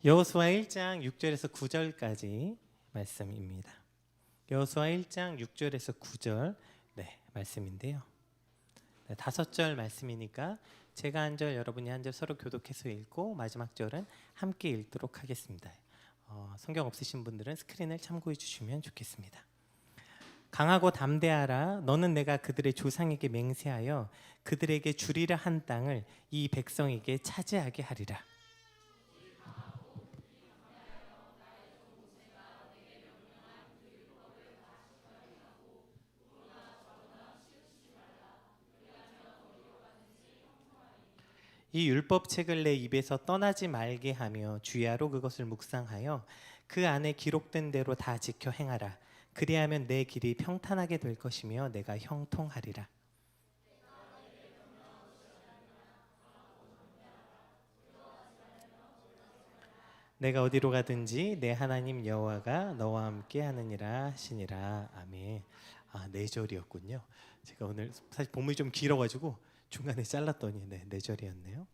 여호수아 1장 6절에서 9절까지 말씀입니다. 여호수아 1장 6절에서 9절 말씀인데요. 5절 말씀이니까 제가 한 절 여러분이 한 절 서로 교독해서 읽고 마지막 절은 함께 읽도록 하겠습니다. 성경 없으신 분들은 스크린을 참고해 주시면 좋겠습니다. 강하고 담대하라. 너는 내가 그들의 조상에게 맹세하여 그들에게 주리라 한 땅을 이 백성에게 차지하게 하리라. 이 율법책을 내 입에서 떠나지 말게 하며 주야로 그것을 묵상하여 그 안에 기록된 대로 다 지켜 행하라. 그리하면 내 길이 평탄하게 될 것이며 내가 형통하리라. 내가 어디로 가든지 내 하나님 여호와가 너와 함께 하느니라 하시니라. 아멘. 4절이었군요. 제가 오늘 사실 본문이 좀 길어가지고 중간에 잘랐더니 4절이었네요.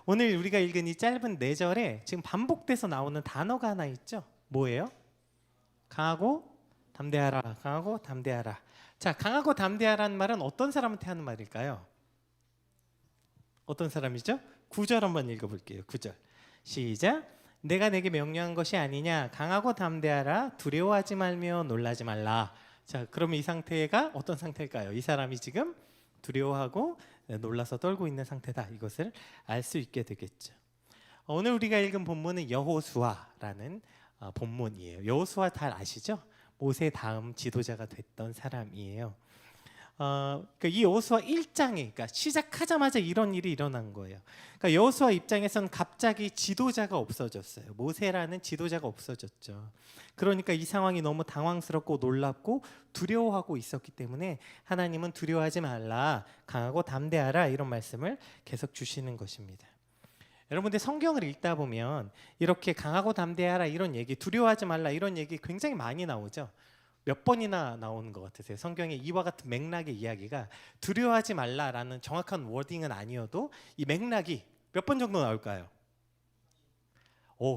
오늘 우리가 읽은 이 짧은 4절에 지금 반복돼서 나오는 단어가 하나 있죠. 뭐예요? 강하고 담대하라. 강하고 담대하라. 자, 강하고 담대하라는 말은 어떤 사람한테 하는 말일까요? 어떤 사람이죠? 9절 한번 읽어볼게요. 9절 시작. 내가 내게 명령한 것이 아니냐. 강하고 담대하라. 두려워하지 말며 놀라지 말라. 자, 그러면 이 상태가 어떤 상태일까요? 이 사람이 지금 두려워하고 놀라서 떨고 있는 상태다. 이것을 알 수 있게 되겠죠. 오늘 우리가 읽은 본문은 여호수아라는 본문이에요. 여호수아 잘 아시죠? 모세 다음 지도자가 됐던 사람이에요. 그러니까 이 여호수아 1장에 그러니까 시작하자마자 이런 일이 일어난 거예요. 그러니까 여호수아 입장에서는 갑자기 지도자가 없어졌어요. 모세라는 지도자가 없어졌죠. 그러니까 이 상황이 너무 당황스럽고 놀랍고 두려워하고 있었기 때문에 하나님은 두려워하지 말라, 강하고 담대하라 이런 말씀을 계속 주시는 것입니다. 여러분들 성경을 읽다 보면 이렇게 강하고 담대하라 이런 얘기, 두려워하지 말라 이런 얘기 굉장히 많이 나오죠. 몇 번이나 나오는 것 같으세요? 성경에 이와 같은 맥락의 이야기가 두려워하지 말라라는 정확한 워딩은 아니어도 이 맥락이 몇 번 정도 나올까요?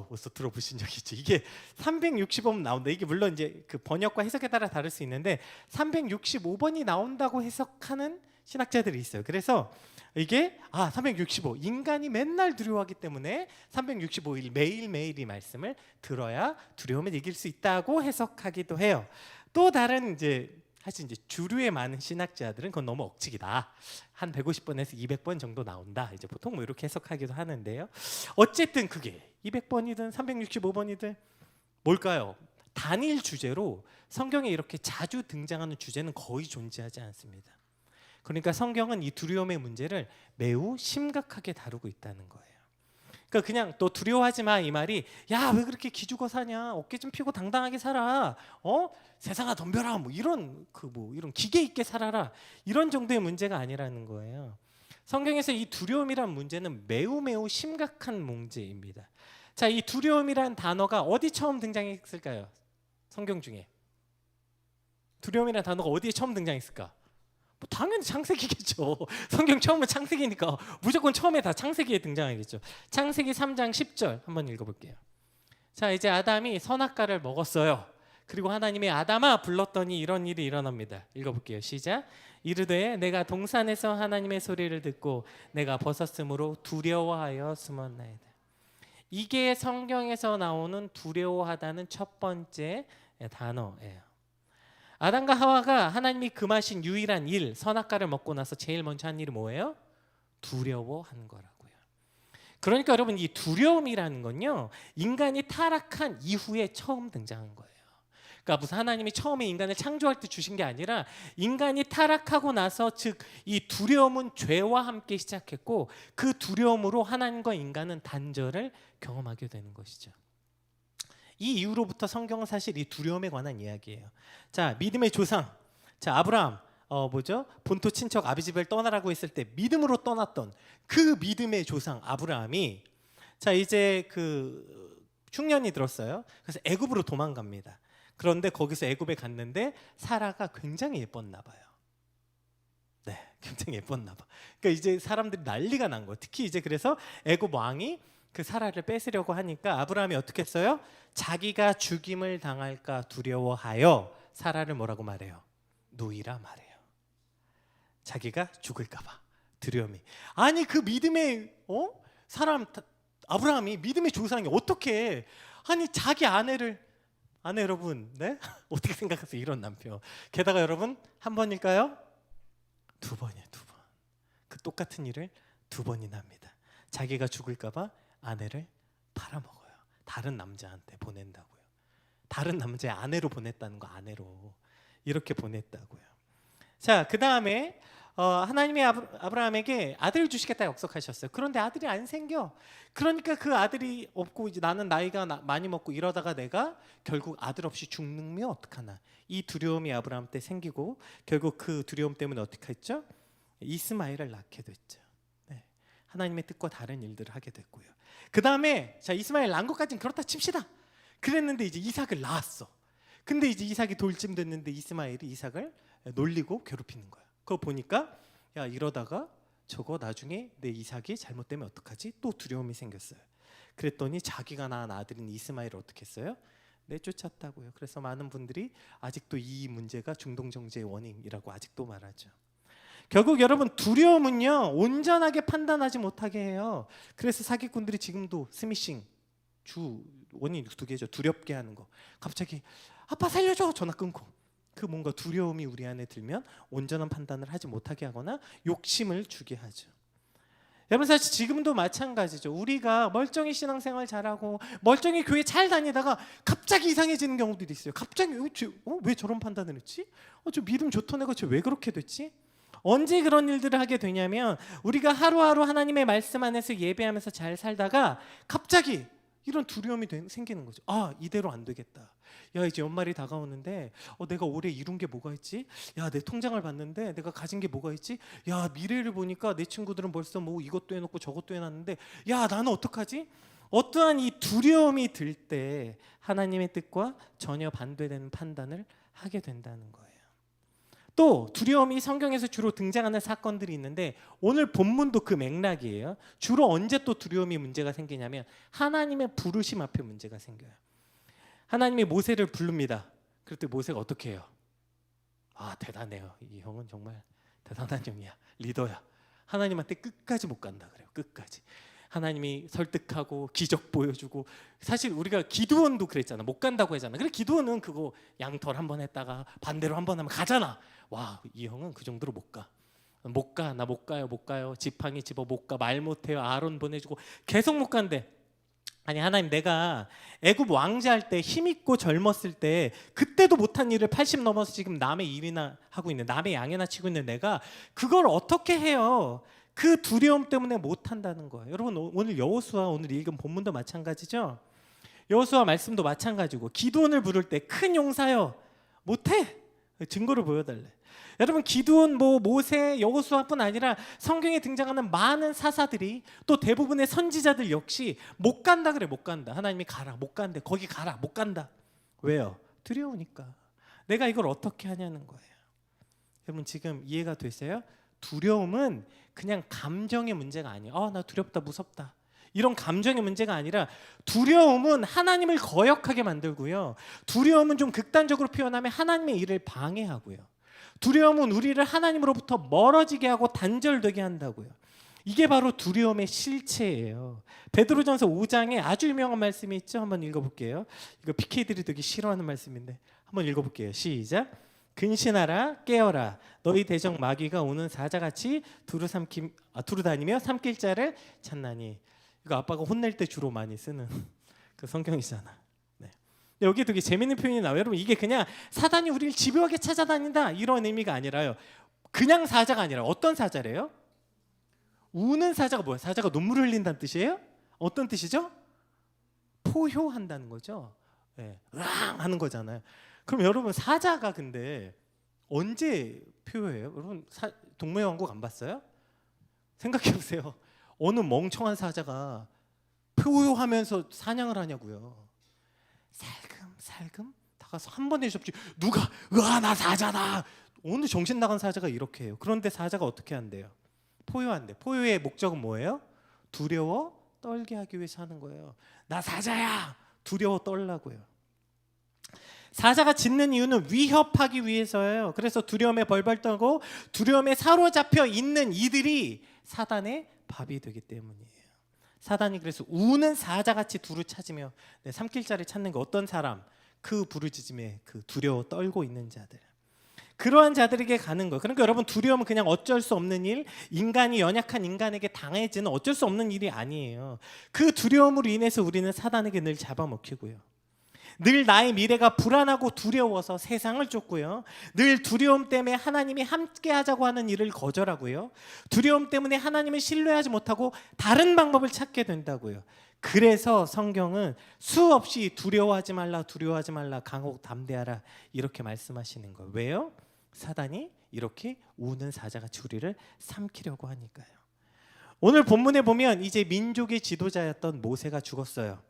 벌써 들어보신 적 있죠? 이게 365번 나온다. 이게 물론 이제 그 번역과 해석에 따라 다를 수 있는데 365번이 나온다고 해석하는 신학자들이 있어요. 그래서 이게 365 인간이 맨날 두려워하기 때문에 365일 매일매일 이 말씀을 들어야 두려움을 이길 수 있다고 해석하기도 해요. 또 다른 사실 주류의 많은 신학자들은 그건 너무 억측이다. 한 150번에서 200번 정도 나온다. 보통 이렇게 해석하기도 하는데요. 어쨌든 그게 200번이든 365번이든 뭘까요? 단일 주제로 성경에 이렇게 자주 등장하는 주제는 거의 존재하지 않습니다. 그러니까 성경은 이 두려움의 문제를 매우 심각하게 다루고 있다는 거예요. 그러니까 그냥 너 두려워하지 마 이 말이 야 왜 그렇게 기죽어 사냐, 어깨 좀 펴고 당당하게 살아, 세상아 덤벼라 이런 기계 있게 살아라 이런 정도의 문제가 아니라는 거예요. 성경에서 이 두려움이란 문제는 매우 심각한 문제입니다. 자, 이 두려움이란 단어가 어디 처음 등장했을까요? 성경 중에 두려움이란 단어가 어디에 처음 등장했을까? 당연히 창세기겠죠. 성경 처음은 창세기니까 무조건 처음에 다 창세기에 등장하겠죠. 창세기 3장 10절 한번 읽어볼게요. 자, 이제 아담이 선악과를 먹었어요. 그리고 하나님이 아담아 불렀더니 이런 일이 일어납니다. 읽어볼게요. 시작. 이르되 내가 동산에서 하나님의 소리를 듣고 내가 벗었으므로 두려워하여 숨었나이다. 이게 성경에서 나오는 두려워하다는 첫 번째 단어예요. 아담과 하와가 하나님이 금하신 유일한 일, 선악과를 먹고 나서 제일 먼저 한 일이 뭐예요? 두려워하는 거라고요. 그러니까 여러분 이 두려움이라는 건요, 인간이 타락한 이후에 처음 등장한 거예요. 그러니까 무슨 하나님이 처음에 인간을 창조할 때 주신 게 아니라 인간이 타락하고 나서 즉 이 두려움은 죄와 함께 시작했고 그 두려움으로 하나님과 인간은 단절을 경험하게 되는 것이죠. 이 이후로부터 성경은 사실 이 두려움에 관한 이야기예요. 자, 믿음의 조상, 자 아브라함, 본토 친척 아비 집을 떠나라고 했을 때 믿음으로 떠났던 그 믿음의 조상 아브라함이 자 이제 흉년이 들었어요. 그래서 애굽으로 도망갑니다. 그런데 거기서 애굽에 갔는데 사라가 굉장히 예뻤나 봐요. 굉장히 예뻤나 봐. 그러니까 이제 사람들이 난리가 난 거예요. 특히 이제 그래서 애굽 왕이 그 사라를 뺏으려고 하니까 아브라함이 어떻게 했어요? 자기가 죽임을 당할까 두려워하여 사라를 뭐라고 말해요? 노이라 말해요. 자기가 죽을까봐 두려움이. 아니 그 믿음의 사람 아브라함이 믿음의 조상이 어떻게 아니 자기 아내 여러분 네? 어떻게 생각하세요? 이런 남편. 게다가 여러분 한 번일까요? 두 번이에요. 두 번. 그 똑같은 일을 두 번이나 합니다. 자기가 죽을까봐 아내를 팔아먹어요. 다른 남자한테 보낸다고요. 다른 남자의 아내로 보냈다는 거. 아내로 이렇게 보냈다고요. 자, 그 다음에 하나님이 아브라함에게 아들을 주시겠다 약속하셨어요. 그런데 아들이 안 생겨. 그러니까 그 아들이 없고 이제 나는 나이가 많이 먹고 이러다가 내가 결국 아들 없이 죽는 어떡하나. 이 두려움이 아브라함 때 생기고 결국 그 두려움 때문에 어떻게 했죠? 이스마엘을 낳게 됐죠. 네. 하나님의 뜻과 다른 일들을 하게 됐고요. 그 다음에 자 이스마엘 낳은 것까지는 그렇다 칩시다. 그랬는데 이제 이삭을 낳았어. 근데 이제 이삭이 돌쯤 됐는데 이스마엘이 이삭을 놀리고 괴롭히는 거야. 그거 보니까 야 이러다가 저거 나중에 내 이삭이 잘못되면 어떡하지? 또 두려움이 생겼어요. 그랬더니 자기가 낳은 아들인 이스마엘을 어떻게 했어요? 내쫓았다고요. 그래서 많은 분들이 아직도 이 문제가 중동정제의 원인이라고 아직도 말하죠. 결국 여러분 두려움은요 온전하게 판단하지 못하게 해요. 그래서 사기꾼들이 지금도 스미싱 주 원인 두 개죠. 두렵게 하는 거. 갑자기 아빠 살려줘 전화 끊고. 그 뭔가 두려움이 우리 안에 들면 온전한 판단을 하지 못하게 하거나 욕심을 주게 하죠. 여러분 사실 지금도 마찬가지죠. 우리가 멀쩡히 신앙생활 잘하고 멀쩡히 교회 잘 다니다가 갑자기 이상해지는 경우들이 있어요. 갑자기 왜 저런 판단을 했지? 저 믿음 좋던 애가 왜 그렇게 됐지? 언제 그런 일들을 하게 되냐면 우리가 하루하루 하나님의 말씀 안에서 예배하면서 잘 살다가 갑자기 이런 두려움이 생기는 거죠. 아 이대로 안 되겠다. 야 이제 연말이 다가오는데 내가 올해 이룬 게 뭐가 있지? 야 내 통장을 봤는데 내가 가진 게 뭐가 있지? 야 미래를 보니까 내 친구들은 벌써 뭐 이것도 해놓고 저것도 해놨는데 야 나는 어떡하지? 어떠한 이 두려움이 들 때 하나님의 뜻과 전혀 반대되는 판단을 하게 된다는 거예요. 또 두려움이 성경에서 주로 등장하는 사건들이 있는데 오늘 본문도 그 맥락이에요. 주로 언제 또 두려움이 문제가 생기냐면 하나님의 부르심 앞에 문제가 생겨요. 하나님이 모세를 부릅니다. 그럴 때 모세가 어떻게 해요? 아 대단해요. 이 형은 정말 대단한 형이야. 리더야. 하나님한테 끝까지 못 간다 그래요. 끝까지. 하나님이 설득하고 기적 보여주고 사실 우리가 기드온도 그랬잖아. 못 간다고 하잖아. 그래 기드온은 그거 양털 한번 했다가 반대로 한번 하면 가잖아. 와 이 형은 그 정도로 못 가. 못 가. 나 못 가요. 못 가요. 지팡이 집어 못 가. 말 못해요. 아론 보내주고 계속 못 간대. 아니 하나님 내가 애굽 왕자할 때 힘있고 젊었을 때 그때도 못한 일을 80 넘어서 지금 남의 일이나 하고 있는 남의 양이나 치고 있는 내가 그걸 어떻게 해요? 그 두려움 때문에 못한다는 거예요. 여러분 오늘 여호수아 오늘 읽은 본문도 마찬가지죠. 여호수아 말씀도 마찬가지고 기드온을 부를 때 큰 용사여 못해. 증거를 보여달래. 여러분 기드온 모세 여호수아뿐 아니라 성경에 등장하는 많은 사사들이 또 대부분의 선지자들 역시 못 간다 그래. 못 간다. 하나님이 가라. 못 간대. 거기 가라. 못 간다. 왜요? 두려우니까. 내가 이걸 어떻게 하냐는 거예요. 여러분 지금 이해가 되세요? 두려움은 그냥 감정의 문제가 아니에요. 나 두렵다 무섭다 이런 감정의 문제가 아니라 두려움은 하나님을 거역하게 만들고요. 두려움은 좀 극단적으로 표현하면 하나님의 일을 방해하고요. 두려움은 우리를 하나님으로부터 멀어지게 하고 단절되게 한다고요. 이게 바로 두려움의 실체예요. 베드로전서 5장에 아주 유명한 말씀이 있죠. 한번 읽어볼게요. 이거 PK들이 되게 싫어하는 말씀인데 한번 읽어볼게요. 시작. 근신하라 깨어라 너희 대적 마귀가 오는 사자같이 두루 다니며 삼킬 자를 찾나니. 이거 아빠가 혼낼 때 주로 많이 쓰는 그 성경이잖아. 네. 여기 되게 재밌는 표현이 나와요. 여러분 이게 그냥 사단이 우리를 집요하게 찾아다닌다 이런 의미가 아니라요. 그냥 사자가 아니라 어떤 사자래요? 우는 사자가 뭐야? 사자가 눈물을 흘린다는 뜻이에요? 어떤 뜻이죠? 포효한다는 거죠. 네. 으앙 하는 거잖아요. 그럼 여러분 사자가 근데 언제 표효해요? 여러분 동물의 왕국 안 봤어요? 생각해 보세요. 어느 멍청한 사자가 표효하면서 사냥을 하냐고요. 살금 다가서 한 번에 접지. 누가 나 사자다. 어느 정신 나간 사자가 이렇게 해요. 그런데 사자가 어떻게 한대요? 포효한대. 포효의 목적은 뭐예요? 두려워 떨게 하기 위해서 하는 거예요. 나 사자야! 두려워 떨라고요. 사자가 짖는 이유는 위협하기 위해서예요. 그래서 두려움에 벌벌 떨고 두려움에 사로잡혀 있는 이들이 사단의 밥이 되기 때문이에요. 사단이 그래서 우는 사자같이 두루 찾으며 삼킬자를 찾는 거 어떤 사람? 그 부르짖음에 그 두려워 떨고 있는 자들. 그러한 자들에게 가는 거예요. 그러니까 여러분 두려움은 그냥 어쩔 수 없는 일, 인간이 연약한 인간에게 당해지는 어쩔 수 없는 일이 아니에요. 그 두려움으로 인해서 우리는 사단에게 늘 잡아먹히고요. 늘 나의 미래가 불안하고 두려워서 세상을 쫓고요. 늘 두려움 때문에 하나님이 함께 하자고 하는 일을 거절하고요. 두려움 때문에 하나님을 신뢰하지 못하고 다른 방법을 찾게 된다고요. 그래서 성경은 수없이 두려워하지 말라, 두려워하지 말라, 강하고 담대하라 이렇게 말씀하시는 거예요. 왜요? 사단이 이렇게 우는 사자같이 우리를 삼키려고 하니까요. 오늘 본문에 보면 이제 민족의 지도자였던 모세가 죽었어요.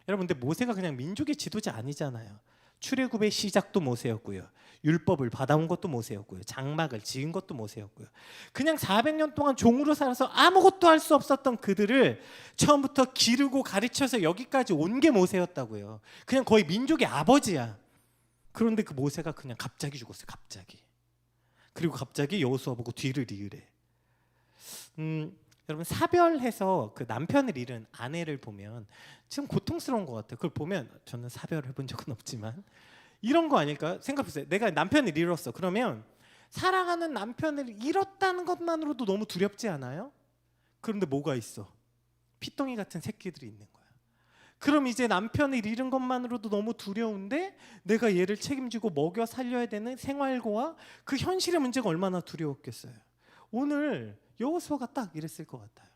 여러분 근데 모세가 그냥 민족의 지도자 아니잖아요. 출애굽의 시작도 모세였고요. 율법을 받아온 것도 모세였고요. 장막을 지은 것도 모세였고요. 그냥 400년 동안 종으로 살아서 아무것도 할 수 없었던 그들을 처음부터 기르고 가르쳐서 여기까지 온 게 모세였다고요. 그냥 거의 민족의 아버지야. 그런데 그 모세가 그냥 갑자기 죽었어요. 갑자기. 그리고 갑자기 여호수아 보고 뒤를 이으래. 여러분 사별해서 그 남편을 잃은 아내를 보면 지금 고통스러운 것 같아요. 그걸 보면 저는 사별을 해본 적은 없지만 이런 거 아닐까요? 생각해보세요. 내가 남편을 잃었어. 그러면 사랑하는 남편을 잃었다는 것만으로도 너무 두렵지 않아요? 그런데 뭐가 있어? 피덩이 같은 새끼들이 있는 거야. 그럼 이제 남편을 잃은 것만으로도 너무 두려운데 내가 얘를 책임지고 먹여 살려야 되는 생활고와 그 현실의 문제가 얼마나 두려웠겠어요. 오늘 여호수아가 딱 이랬을 것 같아요.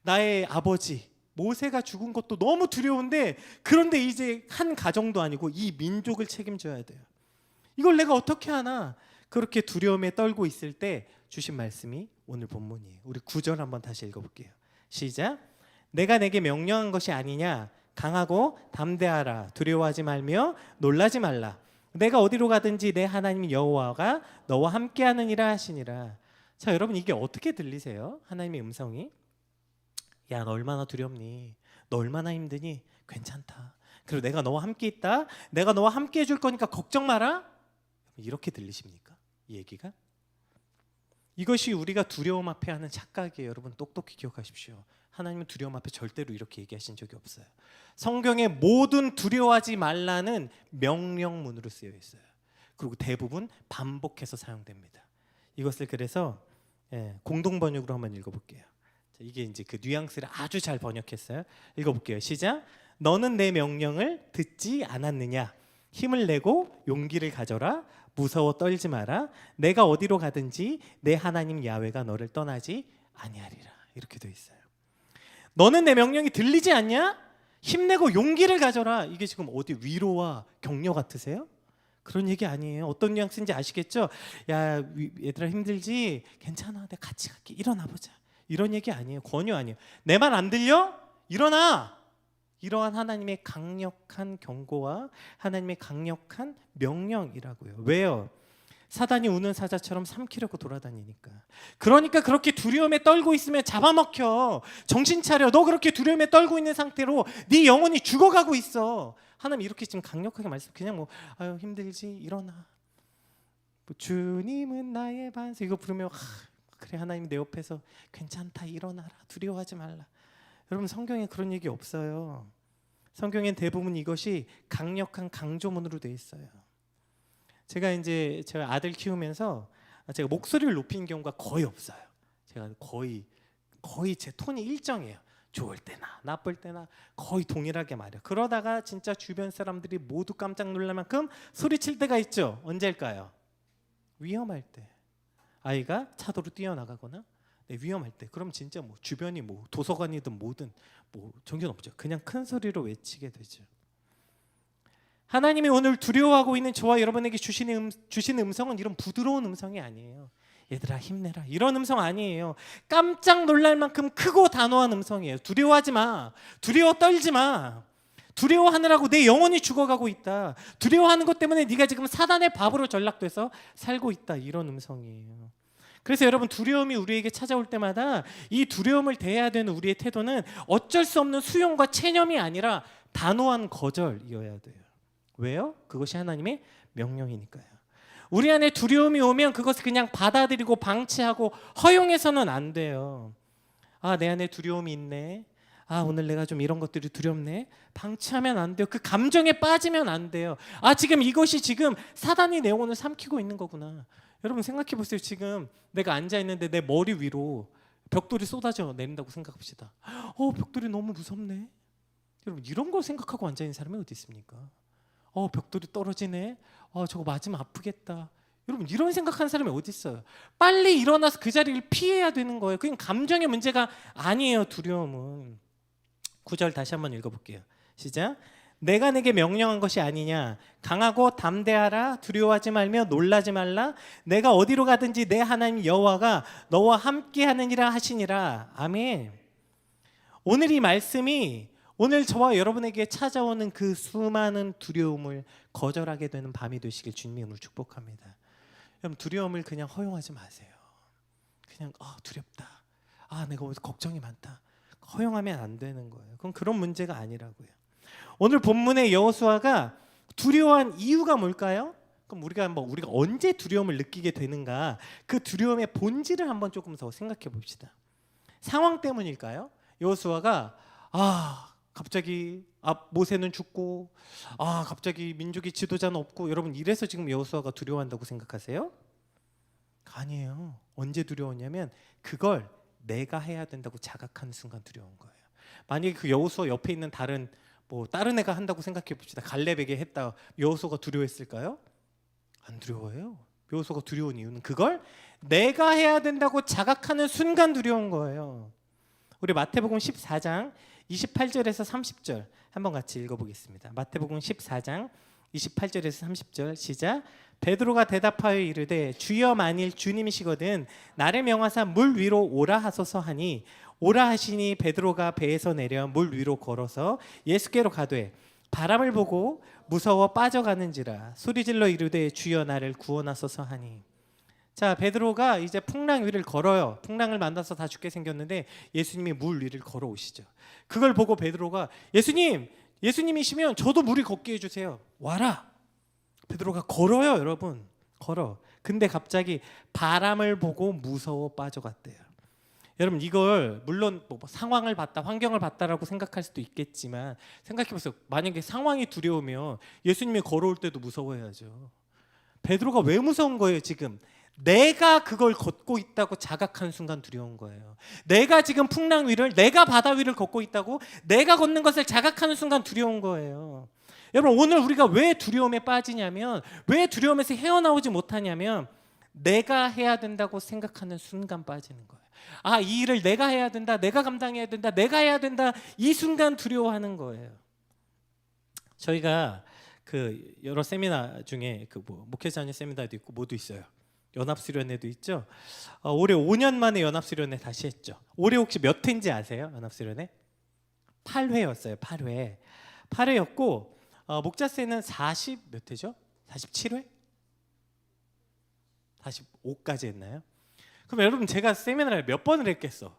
나의 아버지 모세가 죽은 것도 너무 두려운데 그런데 이제 한 가정도 아니고 이 민족을 책임져야 돼요. 이걸 내가 어떻게 하나? 그렇게 두려움에 떨고 있을 때 주신 말씀이 오늘 본문이에요. 우리 9절 한번 다시 읽어볼게요. 시작. 내가 내게 명령한 것이 아니냐? 강하고 담대하라. 두려워하지 말며 놀라지 말라. 내가 어디로 가든지 내 하나님 여호와가 너와 함께하느니라 하시니라. 자, 여러분 이게 어떻게 들리세요? 하나님의 음성이 야, 너 얼마나 두렵니? 너 얼마나 힘드니? 괜찮다. 그리고 내가 너와 함께 있다. 내가 너와 함께 해줄 거니까 걱정 마라. 이렇게 들리십니까? 이 얘기가? 이것이 우리가 두려움 앞에 하는 착각이에요. 여러분 똑똑히 기억하십시오. 하나님은 두려움 앞에 절대로 이렇게 얘기하신 적이 없어요. 성경에 모든 두려워하지 말라는 명령문으로 쓰여 있어요. 그리고 대부분 반복해서 사용됩니다. 이것을 그래서 공동 번역으로 한번 읽어볼게요. 이게 이제 그 뉘앙스를 아주 잘 번역했어요. 읽어볼게요. 시작. 너는 내 명령을 듣지 않았느냐? 힘을 내고 용기를 가져라. 무서워 떨지 마라. 내가 어디로 가든지 내 하나님 야훼가 너를 떠나지 아니하리라. 이렇게 돼 있어요. 너는 내 명령이 들리지 않냐? 힘내고 용기를 가져라. 이게 지금 어디 위로와 격려 같으세요? 그런 얘기 아니에요. 어떤 뉘앙스인지 아시겠죠? 야, 얘들아 힘들지? 괜찮아. 내가 같이 갈게. 일어나 보자. 이런 얘기 아니에요. 권유 아니에요. 내 말 안 들려? 일어나. 이러한 하나님의 강력한 경고와 하나님의 강력한 명령이라고요. 왜요? 사단이 우는 사자처럼 삼키려고 돌아다니니까. 그러니까 그렇게 두려움에 떨고 있으면 잡아먹혀. 정신 차려. 너 그렇게 두려움에 떨고 있는 상태로 네 영혼이 죽어가고 있어. 하나님 이렇게 지금 강력하게 말씀. 그냥 뭐 아유 힘들지 일어나. 뭐, 주님은 나의 반석 이거 부르면 그래 하나님 내 옆에서 괜찮다 일어나라 두려워하지 말라. 여러분 성경에 그런 얘기 없어요. 성경엔 대부분 이것이 강력한 강조문으로 돼 있어요. 제가 아들 키우면서 제가 목소리를 높이는 경우가 거의 없어요. 제가 거의 제 톤이 일정해요. 좋을 때나 나쁠 때나 거의 동일하게 말해요. 그러다가 진짜 주변 사람들이 모두 깜짝 놀랄 만큼 소리칠 때가 있죠. 언제일까요? 위험할 때. 아이가 차도로 뛰어나가거나 위험할 때. 그럼 진짜 뭐 주변이 뭐 도서관이든 뭐든 뭐 정신없죠. 그냥 큰 소리로 외치게 되죠. 하나님이 오늘 두려워하고 있는 저와 여러분에게 주시는 음성은 이런 부드러운 음성이 아니에요. 얘들아 힘내라 이런 음성 아니에요. 깜짝 놀랄 만큼 크고 단호한 음성이에요. 두려워하지 마. 두려워 떨지 마. 두려워하느라고 내 영혼이 죽어가고 있다. 두려워하는 것 때문에 네가 지금 사단의 밥으로 전락돼서 살고 있다. 이런 음성이에요. 그래서 여러분 두려움이 우리에게 찾아올 때마다 이 두려움을 대해야 되는 우리의 태도는 어쩔 수 없는 수용과 체념이 아니라 단호한 거절이어야 돼요. 왜요? 그것이 하나님의 명령이니까요. 우리 안에 두려움이 오면 그것을 그냥 받아들이고 방치하고 허용해서는 안 돼요. 아, 내 안에 두려움이 있네. 아, 오늘 내가 좀 이런 것들이 두렵네. 방치하면 안 돼요. 그 감정에 빠지면 안 돼요. 아, 지금 이것이 지금 사단이 내 영혼을 삼키고 있는 거구나. 여러분 생각해 보세요. 지금 내가 앉아 있는데 내 머리 위로 벽돌이 쏟아져 내린다고 생각합시다. 벽돌이 너무 무섭네. 여러분 이런 걸 생각하고 앉아 있는 사람이 어디 있습니까? 벽돌이 떨어지네. 저거 맞으면 아프겠다. 여러분 이런 생각하는 사람이 어디 있어요? 빨리 일어나서 그 자리를 피해야 되는 거예요. 그건 감정의 문제가 아니에요. 두려움은. 9절 다시 한번 읽어볼게요. 시작. 내가 내게 명령한 것이 아니냐. 강하고 담대하라. 두려워하지 말며 놀라지 말라. 내가 어디로 가든지 내 하나님 여호와가 너와 함께하느니라 하시니라. 아멘. 오늘 이 말씀이 오늘 저와 여러분에게 찾아오는 그 수많은 두려움을 거절하게 되는 밤이 되시길 주님의 이름으로 축복합니다. 여러분 두려움을 그냥 허용하지 마세요. 그냥 두렵다. 내가 오늘 걱정이 많다. 허용하면 안 되는 거예요. 그건 그런 문제가 아니라고요. 오늘 본문의 여호수아가 두려워한 이유가 뭘까요? 그럼 우리가 언제 두려움을 느끼게 되는가? 그 두려움의 본질을 한번 조금 더 생각해 봅시다. 상황 때문일까요? 여호수아가 갑자기 모세는 죽고 갑자기 민족의 지도자는 없고 여러분 이래서 지금 여호수아가 두려워한다고 생각하세요? 아니에요. 언제 두려웠냐면 그걸 내가 해야 된다고 자각하는 순간 두려운 거예요. 만약에 그 여호수아 옆에 있는 다른 애가 한다고 생각해 봅시다. 갈렙에게 했다. 여호수아가 두려워했을까요? 안 두려워해요. 여호수아가 두려운 이유는 그걸 내가 해야 된다고 자각하는 순간 두려운 거예요. 우리 마태복음 14장 28절에서 30절 한번 같이 읽어보겠습니다. 마태복음 14장 28절에서 30절 시작. 베드로가 대답하여 이르되 주여 만일 주님이시거든 나를 명하사 물 위로 오라 하소서 하니 오라 하시니 베드로가 배에서 내려 물 위로 걸어서 예수께로 가되 바람을 보고 무서워 빠져가는지라 소리질러 이르되 주여 나를 구원하소서 하니. 자, 베드로가 이제 풍랑 위를 걸어요. 풍랑을 만나서 다 죽게 생겼는데 예수님이 물 위를 걸어오시죠. 그걸 보고 베드로가 예수님이시면 저도 물이 걷게 해주세요. 와라. 베드로가 걸어요. 여러분 걸어. 근데 갑자기 바람을 보고 무서워 빠져갔대요. 여러분 이걸 물론 상황을 봤다 환경을 봤다라고 생각할 수도 있겠지만 생각해보세요. 만약에 상황이 두려우면 예수님이 걸어올 때도 무서워해야죠. 베드로가 왜 무서운 거예요? 지금 내가 그걸 걷고 있다고 자각한 순간 두려운 거예요. 내가 지금 풍랑 위를 내가 바다 위를 걷고 있다고 내가 걷는 것을 자각하는 순간 두려운 거예요. 여러분 오늘 우리가 왜 두려움에 빠지냐면 왜 두려움에서 헤어나오지 못하냐면 내가 해야 된다고 생각하는 순간 빠지는 거예요. 이 일을 내가 해야 된다. 내가 감당해야 된다. 내가 해야 된다. 이 순간 두려워하는 거예요. 저희가 그 여러 세미나 중에 목회자님 세미나도 있고 뭐도 있어요. 연합수련회도 있죠. 올해 5년 만에 연합수련회 다시 했죠. 올해 혹시 몇 회인지 아세요? 연합수련회? 8회였어요. 8회였고 목자세는 40 몇 회죠? 47회? 45까지 했나요? 그럼 여러분 제가 세미나를 몇 번을 했겠어?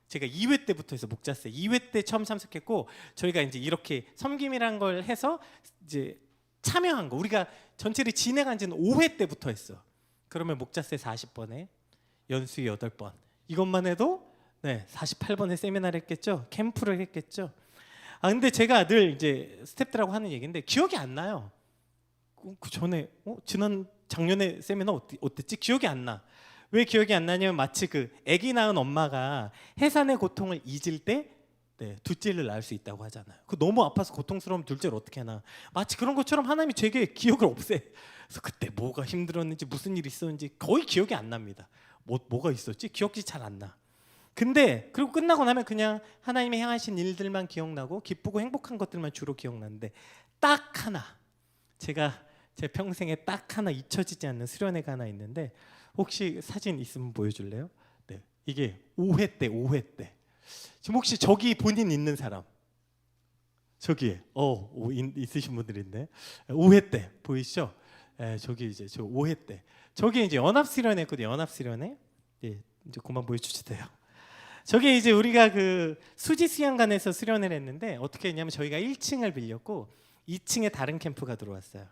제가 2회 때부터 해서 목자세 2회 때 처음 참석했고 저희가 이제 이렇게 섬김이란 걸 해서 이제 참여한 거 우리가 전체를 진행한 지는 5회 때부터 했어. 그러면 목자세 40번에 연수회 8번 이것만 해도 48번의 세미나를 했겠죠. 캠프를 했겠죠. 근데 제가 늘 이제 스태프들하고 하는 얘기인데 기억이 안 나요. 그 전에 지난 작년에 세미나 어땠지? 기억이 안 나. 왜 기억이 안 나냐면 마치 그 아기 낳은 엄마가 해산의 고통을 잊을 때 둘째를 낳을 수 있다고 하잖아요. 그 너무 아파서 고통스러우면 둘째를 어떻게 하나. 마치 그런 것처럼 하나님이 제게 기억을 없애. 그래서 그때 뭐가 힘들었는지 무슨 일이 있었는지 거의 기억이 안 납니다. 뭐가 있었지? 기억이 잘 안 나. 근데 그리고 끝나고 나면 그냥 하나님이 행하신 일들만 기억나고 기쁘고 행복한 것들만 주로 기억나는데 딱 하나 제가 제 평생에 딱 하나 잊혀지지 않는 수련회가 하나 있는데 혹시 사진 있으면 보여줄래요? 네, 이게 5회 때 지금 혹시 저기 본인 있는 사람 저기에 있으신 분들 있네. 5회 때 보이시죠? 저기 이제 저 5회 때 저기 이제 연합수련회거든요. 연합수련회 예, 이제 그만 보여주세요. 저게 이제 우리가 그 수지 수양관에서 수련을 했는데 어떻게 했냐면 저희가 1층을 빌렸고 2층에 다른 캠프가 들어왔어요.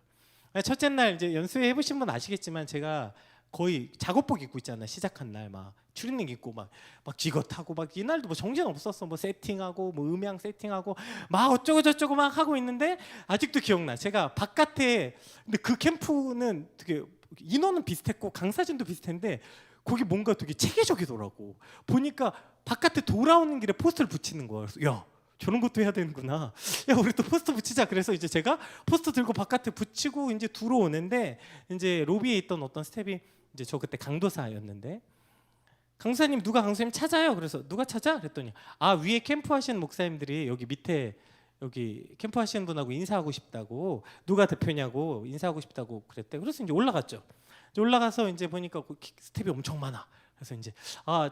첫째 날 이제 연수회 해보신 분 아시겠지만 제가 거의 작업복 입고 있잖아. 시작한 날 막 추리닝 입고 막 지거 타고 막 이날도 뭐 정신 없었어. 뭐 세팅하고 뭐 음향 세팅하고 막 어쩌고 저쩌고 막 하고 있는데 아직도 기억나. 제가 바깥에 근데 그 캠프는 되게 인원은 비슷했고 강사진도 비슷했는데 거기 뭔가 되게 체계적이더라고. 보니까 바깥에 돌아오는 길에 포스터를 붙이는 거야. 그래서 야 저런 것도 해야 되는구나. 야 우리 또 포스터 붙이자. 그래서 이제 제가 포스터 들고 바깥에 붙이고 이제 들어오는데 이제 로비에 있던 어떤 스텝이 이제 저 그때 강도사였는데 강사님 누가 강사님 찾아요. 그래서 누가 찾아? 그랬더니 아 위에 캠프 하시는 목사님들이 여기 밑에 여기 캠프 하시는 분하고 인사하고 싶다고 누가 대표냐고 인사하고 싶다고 그랬대. 그래서 이제 올라갔죠. 이제 올라가서 이제 보니까 스텝이 엄청 많아. 그래서 이제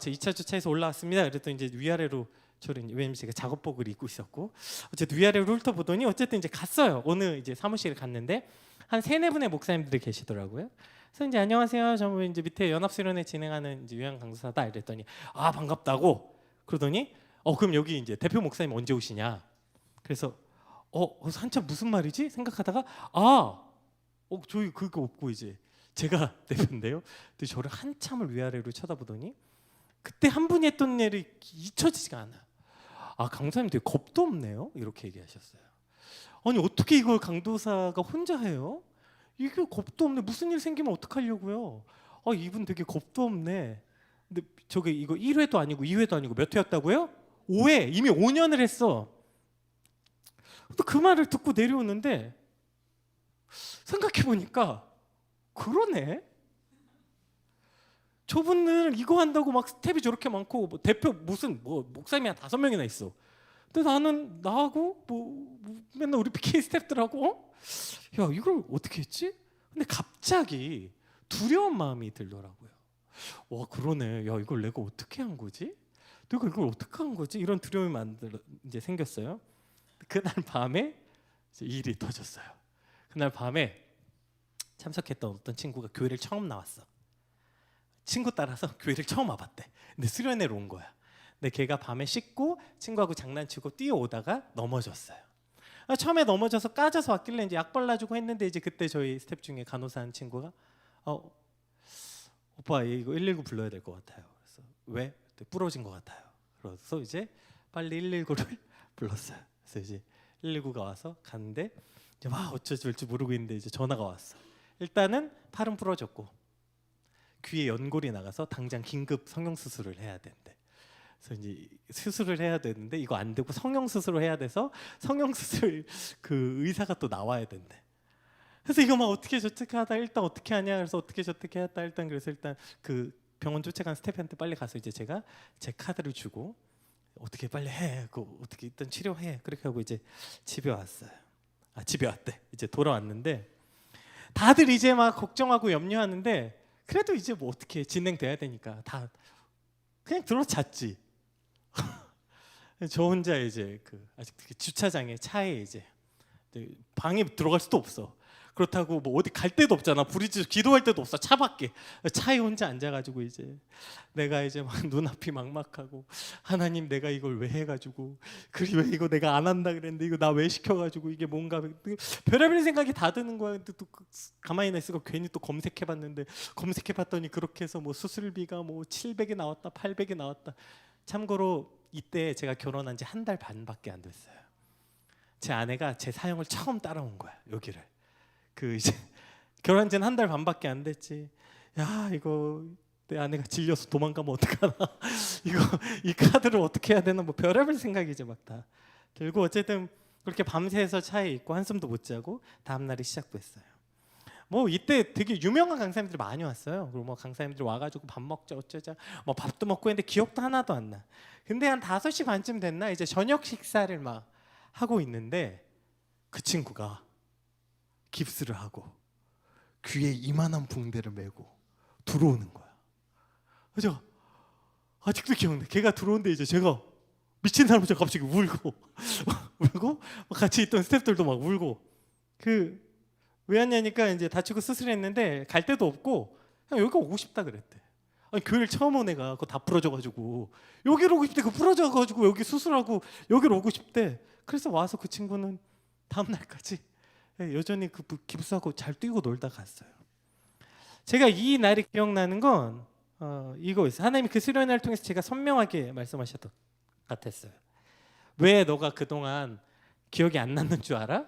제 2차 주차에서 올라왔습니다. 그랬더니 이제 위아래로 저를 왜냐면 제가 작업복을 입고 있었고 어쨌든 위아래로 훑어보더니 어쨌든 이제 갔어요. 어느 이제 사무실에 갔는데 한 3-4분의 목사님들이 계시더라고요. 그래서 이제 안녕하세요. 저 이제 밑에 연합수련회 진행하는 이제 요양 강사다 이랬더니 아 반갑다고 그러더니 그럼 여기 이제 대표 목사님 언제 오시냐. 그래서 한참 무슨 말이지 생각하다가 저희 그거 없고 이제 제가 대표인데요. 근데 저를 한참을 위아래로 쳐다보더니 그때 한 분이 했던 일이 잊혀지지가 않아요. 강사님 되게 겁도 없네요. 이렇게 얘기하셨어요. 아니 어떻게 이걸 강도사가 혼자 해요? 이게 겁도 없네. 무슨 일 생기면 어떡하려고요? 이분 되게 겁도 없네. 근데 저게 이거 1회도 아니고 2회도 아니고 몇 회였다고요? 5회. 이미 5년을 했어. 또 그 말을 듣고 내려오는데 생각해 보니까 그러네. 저분은 이거 한다고 막 스텝이 저렇게 많고 뭐 대표 무슨 뭐 목사님이 한 5명이나 있어. 근데 나는 나하고 맨날 우리 PK 스텝들하고 야 이걸 어떻게 했지? 근데 갑자기 두려운 마음이 들더라고요. 와 그러네. 야 이걸 내가 어떻게 한 거지? 내가 이걸 어떻게 한 거지? 이런 두려움이 이제 생겼어요. 그날 밤에 이제 일이 터졌어요. 그날 밤에 참석했던 어떤 친구가 교회를 처음 나왔어. 친구 따라서 교회를 처음 와봤대. 근데 수련회로 온 거야. 근데 걔가 밤에 씻고 친구하고 장난치고 뛰어오다가 넘어졌어요. 처음에 넘어져서 까져서 왔길래 이제 약 발라주고 했는데 이제 그때 저희 스텝 중에 간호사 한 친구가 오빠 이거 119 불러야 될 것 같아요. 그래서 왜? 부러진 것 같아요. 그래서 이제 빨리 119를 불렀어요. 그래서 이제 119가 와서 갔는데 이제 막 어쩔지 모르고 있는데 이제 전화가 왔어. 일단은 팔은 부러졌고 귀에 연골이 나가서 당장 긴급 성형 수술을 해야 된대. 그래서 이제 수술을 해야 되는데 이거 안 되고 성형 수술을 해야 돼서 성형 수술 그 의사가 또 나와야 된대. 그래서 이거 막 어떻게 저떻게 하다 일단 어떻게 하냐. 그래서 어떻게 저떻게 했다 일단 그래서 일단 그 병원 쫓아간 스태프한테 빨리 가서 이제 제가 제 카드를 주고 어떻게 빨리 해. 그 어떻게 일단 치료해. 그렇게 하고 이제 집에 왔어요. 집에 왔대. 이제 돌아왔는데 다들 이제 막 걱정하고 염려하는데 그래도 이제 뭐 어떻게 진행돼야 되니까 다 그냥 들어 잤지. 저 혼자 이제 그 아직 주차장에 차에 이제 방에 들어갈 수도 없어. 그렇다고 뭐 어디 갈 데도 없잖아. 부리지 기도할 데도 없어. 차 밖에 차에 혼자 앉아가지고 이제 내가 이제 막 눈앞이 막막하고 하나님 내가 이걸 왜 해가지고 왜 이거 내가 안 한다 그랬는데 이거 나 왜 시켜가지고 이게 뭔가 별의별 생각이 다 드는 거야. 근데 또 가만히 있으니까 괜히 또 검색해봤는데 검색해봤더니 그렇게 해서 뭐 수술비가 뭐 700이 나왔다 800이 나왔다. 참고로 이때 제가 결혼한 지 1달 반밖에 안 됐어요. 제 아내가 제 사형을 처음 따라온 거야. 여기를 그 이제 결혼한 지는 1달 반밖에 안 됐지. 야 이거 내 아내가 질려서 도망가면 어떡하나. 이 카드를 어떻게 해야 되나 뭐 별의별 생각이 이제 막 다 들고 어쨌든 그렇게 밤새서 차에 있고 한숨도 못 자고 다음 날이 시작됐어요. 뭐 이때 되게 유명한 강사님들이 많이 왔어요. 그리고 뭐 강사님들 와가지고 밥 먹자 어쩌자 뭐 밥도 먹고 했는데 기억도 하나도 안 나. 근데 한 5시 반쯤 됐나 이제 저녁 식사를 막 하고 있는데 그 친구가 깁스를 하고 귀에 이만한 붕대를 메고 들어오는 거야. 그래서 아직도 기억나. 걔가 들어오는데 이제 제가 미친 사람처럼 갑자기 울고 울고 같이 있던 스태프들도 막 울고 왜 왔냐니까 이제 다치고 수술했는데 갈 데도 없고 그냥 여기가 오고 싶다 그랬대. 아니, 교회를 처음 온 애가 그거 다 부러져가지고 여기로 오고 싶대. 그거 부러져가지고 여기 수술하고 여기로 오고 싶대. 그래서 와서 그 친구는 다음 날까지 여전히 그 깁스하고 잘 뛰고 놀다 갔어요. 제가 이 날이 기억나는 건 이거 있어요. 하나님이 그 수련의 날을 통해서 제가 선명하게 말씀하셨던 것 같았어요. 왜 너가 그동안 기억이 안 났는 줄 알아?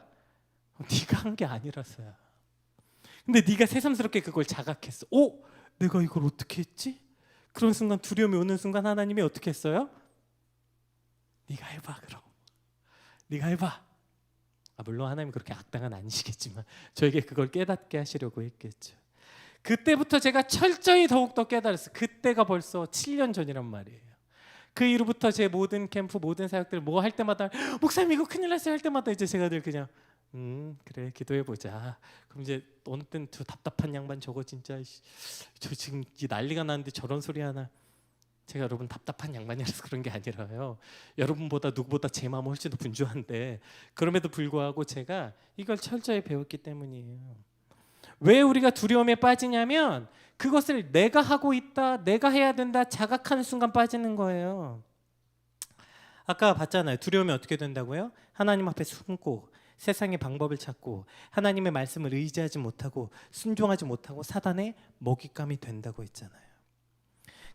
네가 한 게 아니라서야. 근데 네가 새삼스럽게 그걸 자각했어. 오, 내가 이걸 어떻게 했지? 그런 순간 두려움이 오는 순간 하나님이 어떻게 했어요? 네가 해봐. 그럼 네가 해봐. 물론 하나님 그렇게 악당은 아니시겠지만 저에게 그걸 깨닫게 하시려고 했겠죠. 그때부터 제가 철저히 더욱더 깨달았어요. 그때가 벌써 7년 전이란 말이에요. 그 이후부터 제 모든 캠프 모든 사역들 뭐 할 때마다 목사님 이거 큰일 났어요 할 때마다 이제 제가 늘 그냥 그래 기도해보자. 그럼 이제 어느 때는 저 답답한 양반 저거 진짜 저 지금 난리가 나는데 저런 소리 하나. 제가 여러분 답답한 양반이라서 그런 게 아니라요. 여러분보다 누구보다 제 마음은 훨씬 더 분주한데 그럼에도 불구하고 제가 이걸 철저히 배웠기 때문이에요. 왜 우리가 두려움에 빠지냐면 그것을 내가 하고 있다, 내가 해야 된다 자각하는 순간 빠지는 거예요. 아까 봤잖아요. 두려움이 어떻게 된다고요? 하나님 앞에 숨고 세상의 방법을 찾고 하나님의 말씀을 의지하지 못하고 순종하지 못하고 사단의 먹잇감이 된다고 했잖아요.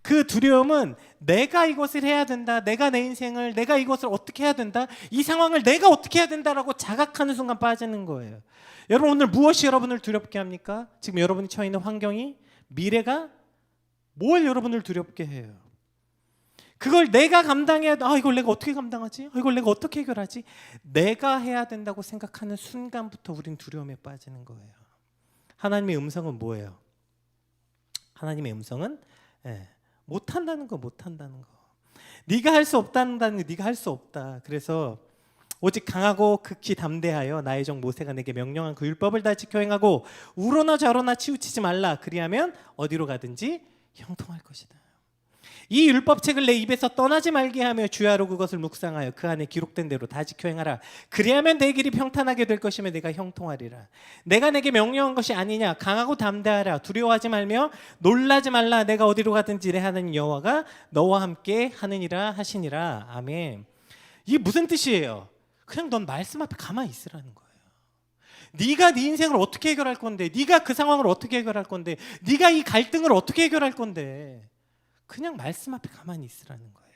그 두려움은 내가 이것을 해야 된다, 내가 내 인생을 내가 이것을 어떻게 해야 된다, 이 상황을 내가 어떻게 해야 된다라고 자각하는 순간 빠지는 거예요. 여러분 오늘 무엇이 여러분을 두렵게 합니까? 지금 여러분이 처해 있는 환경이, 미래가 뭘 여러분을 두렵게 해요? 그걸 내가 감당해야 돼. 이걸 내가 어떻게 감당하지? 이걸 내가 어떻게 해결하지? 내가 해야 된다고 생각하는 순간부터 우린 두려움에 빠지는 거예요. 하나님의 음성은 뭐예요? 하나님의 음성은 못한다는 거, 못한다는 거. 네가 할 수 없다는 거, 네가 할 수 없다. 그래서 오직 강하고 극히 담대하여 나의 종 모세가 내게 명령한 그 율법을 다 지켜 행하고 우러나 좌로나 치우치지 말라. 그리하면 어디로 가든지 형통할 것이다. 이 율법책을 내 입에서 떠나지 말게 하며 주야로 그것을 묵상하여 그 안에 기록된 대로 다 지켜 행하라. 그리하면 내 길이 평탄하게 될 것이며 내가 형통하리라. 내가 내게 명령한 것이 아니냐? 강하고 담대하라. 두려워하지 말며 놀라지 말라. 내가 어디로 가든지 내 하나님 여호와가 너와 함께 하느니라 하시니라. 아멘. 이게 무슨 뜻이에요? 그냥 넌 말씀 앞에 가만히 있으라는 거예요. 네가 네 인생을 어떻게 해결할 건데, 네가 그 상황을 어떻게 해결할 건데, 네가 이 갈등을 어떻게 해결할 건데, 그냥 말씀 앞에 가만히 있으라는 거예요.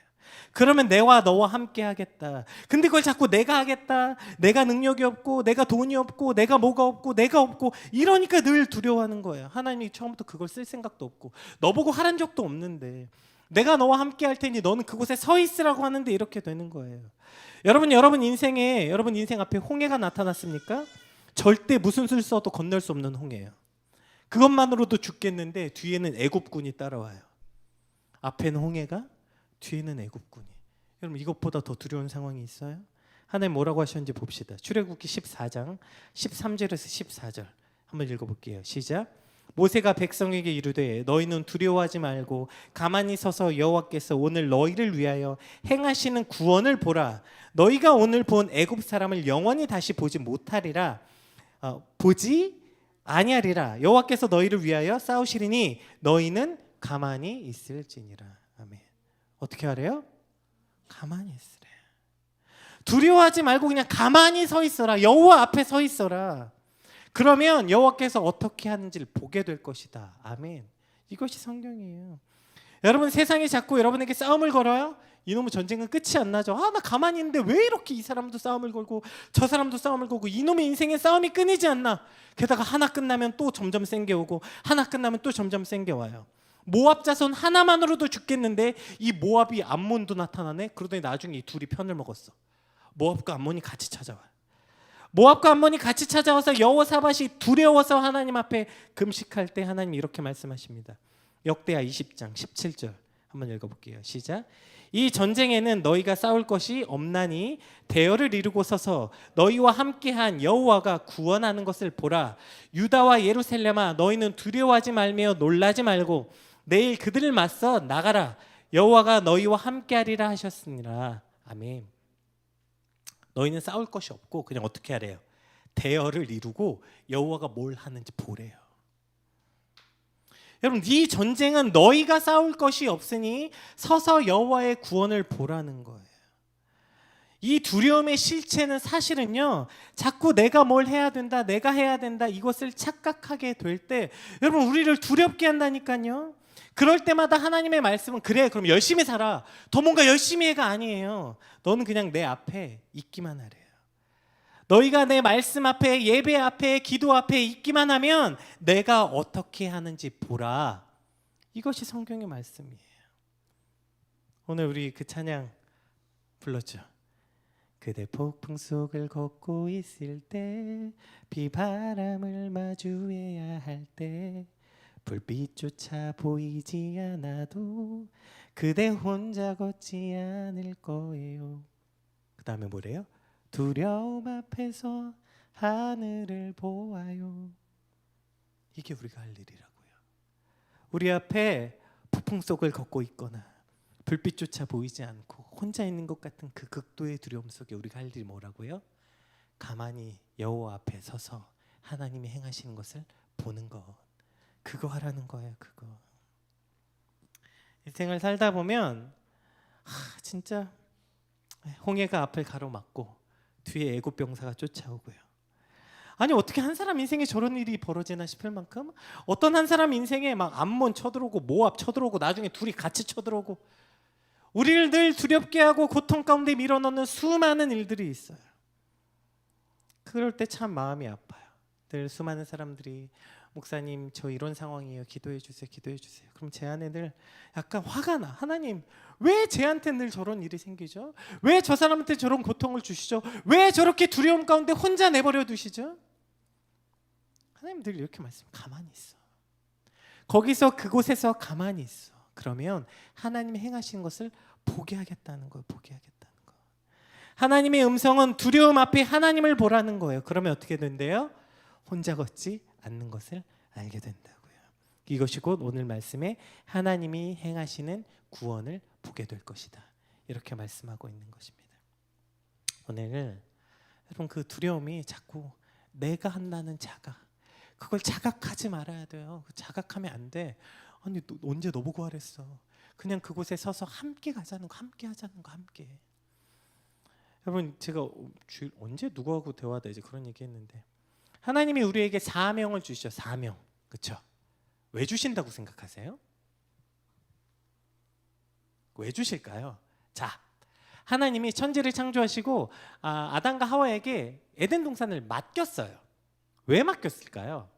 그러면 내와 너와 함께 하겠다. 근데 그걸 자꾸 내가 하겠다, 내가 능력이 없고 내가 돈이 없고 내가 뭐가 없고 내가 없고 이러니까 늘 두려워하는 거예요. 하나님이 처음부터 그걸 쓸 생각도 없고 너보고 하란 적도 없는데 내가 너와 함께 할 테니 너는 그곳에 서 있으라고 하는데 이렇게 되는 거예요. 여러분 인생에, 여러분 인생 앞에 홍해가 나타났습니까? 절대 무슨 수를 써도 건널 수 없는 홍해예요. 그것만으로도 죽겠는데 뒤에는 애굽군이 따라와요. 앞에는 홍해가, 뒤에는 애굽군이. 여러분 이것보다 더 두려운 상황이 있어요? 하나님 뭐라고 하셨는지 봅시다. 출애굽기 14장 13절에서 14절 한번 읽어볼게요. 시작. 모세가 백성에게 이르되 너희는 두려워하지 말고 가만히 서서 여호와께서 오늘 너희를 위하여 행하시는 구원을 보라. 너희가 오늘 본 애굽 사람을 영원히 다시 보지 못하리라. 보지 아니하리라. 여호와께서 너희를 위하여 싸우시리니 너희는 가만히 있을지니라. 아멘. 어떻게 하래요? 가만히 있으래. 두려워하지 말고 그냥 가만히 서 있어라. 여호와 앞에 서 있어라. 그러면 여호와께서 어떻게 하는지를 보게 될 것이다. 아멘. 이것이 성경이에요. 여러분 세상이 자꾸 여러분에게 싸움을 걸어요. 이놈의 전쟁은 끝이 안 나죠. 나 가만히 있는데 왜 이렇게 이 사람도 싸움을 걸고 저 사람도 싸움을 걸고 이놈의 인생의 싸움이 끊이지 않나. 게다가 하나 끝나면 또 점점 센 게 오고 하나 끝나면 또 점점 센 게 와요. 모압 자손 하나만으로도 죽겠는데 이 모압이 암몬도 나타나네. 그러더니 나중에 이 둘이 편을 먹었어. 모압과 암몬이 같이 찾아와요. 모압과 암몬이 같이 찾아와서 여호사밧이 두려워서 하나님 앞에 금식할 때 하나님이 이렇게 말씀하십니다. 역대하 20장 17절 한번 읽어볼게요. 시작. 이 전쟁에는 너희가 싸울 것이 없나니 대열을 이루고 서서 너희와 함께한 여호와가 구원하는 것을 보라. 유다와 예루살렘아 너희는 두려워하지 말며 놀라지 말고 내일 그들을 맞서 나가라. 여호와가 너희와 함께하리라 하셨으니라. 아멘. 너희는 싸울 것이 없고 그냥 어떻게 하래요? 대열을 이루고 여호와가 뭘 하는지 보래요. 여러분, 이 전쟁은 너희가 싸울 것이 없으니 서서 여호와의 구원을 보라는 거예요. 이 두려움의 실체는 사실은요, 자꾸 내가 뭘 해야 된다, 내가 해야 된다, 이것을 착각하게 될 때 여러분, 우리를 두렵게 한다니까요. 그럴 때마다 하나님의 말씀은 그래, 그럼 열심히 살아, 더 뭔가 열심히 해가 아니에요. 너는 그냥 내 앞에 있기만 하래요. 너희가 내 말씀 앞에, 예배 앞에, 기도 앞에 있기만 하면 내가 어떻게 하는지 보라. 이것이 성경의 말씀이에요. 오늘 우리 그 찬양 불렀죠. 그대 폭풍 속을 걷고 있을 때, 비바람을 마주해야 할 때, 불빛조차 보이지 않아도 그대 혼자 걷지 않을 거예요. 그 다음에 뭐래요? 두려움 앞에서 하늘을 보아요. 이게 우리가 할 일이라고요. 우리 앞에 폭풍 속을 걷고 있거나 불빛조차 보이지 않고 혼자 있는 것 같은 그 극도의 두려움 속에 우리가 할 일이 뭐라고요? 가만히 여호와 앞에 서서 하나님이 행하시는 것을 보는 것. 그거 하라는 거예요. 그거. 인생을 살다 보면 진짜 홍해가 앞을 가로막고 뒤에 애굽 병사가 쫓아오고요. 아니, 어떻게 한 사람 인생에 저런 일이 벌어지나 싶을 만큼 어떤 한 사람 인생에 막 암몬 쳐들어오고 모압 쳐들어오고 나중에 둘이 같이 쳐들어오고 우리를 늘 두렵게 하고 고통 가운데 밀어넣는 수많은 일들이 있어요. 그럴 때 참 마음이 아파요. 늘 수많은 사람들이 목사님, 저 이런 상황이에요, 기도해 주세요, 기도해 주세요. 그럼 제 안에 늘 약간 화가 나. 하나님, 왜 쟤한테 늘 저런 일이 생기죠? 왜 저 사람한테 저런 고통을 주시죠? 왜 저렇게 두려움 가운데 혼자 내버려 두시죠? 하나님 늘 이렇게 말씀, 가만히 있어. 거기서 그곳에서 가만히 있어. 그러면 하나님이 행하시는 것을 보게 하겠다는 거예요. 보게 하겠다는 거. 하나님의 음성은 두려움 앞에 하나님을 보라는 거예요. 그러면 어떻게 된대요? 혼자 걷지 않는 것을 알게 된다고요. 이것이 곧 오늘 말씀에 하나님이 행하시는 구원을 보게 될 것이다. 이렇게 말씀하고 있는 것입니다. 오늘 여러분, 그 두려움이 자꾸 내가 한다는 자각, 그걸 자각하지 말아야 돼요. 자각하면 안 돼. 아니, 언제 너 보고 하랬어. 그냥 그곳에 서서 함께 가자는 거, 함께 하자는 거, 함께. 여러분, 제가 언제 누구하고 대화하다 이제 그런 얘기했는데, 하나님이 우리에게 사명을 주시죠. 사명, 그렇죠? 왜 주신다고 생각하세요? 왜 주실까요? 자, 하나님이 천지를 창조하시고 아담과 하와에게 에덴 동산을 맡겼어요. 왜 맡겼을까요?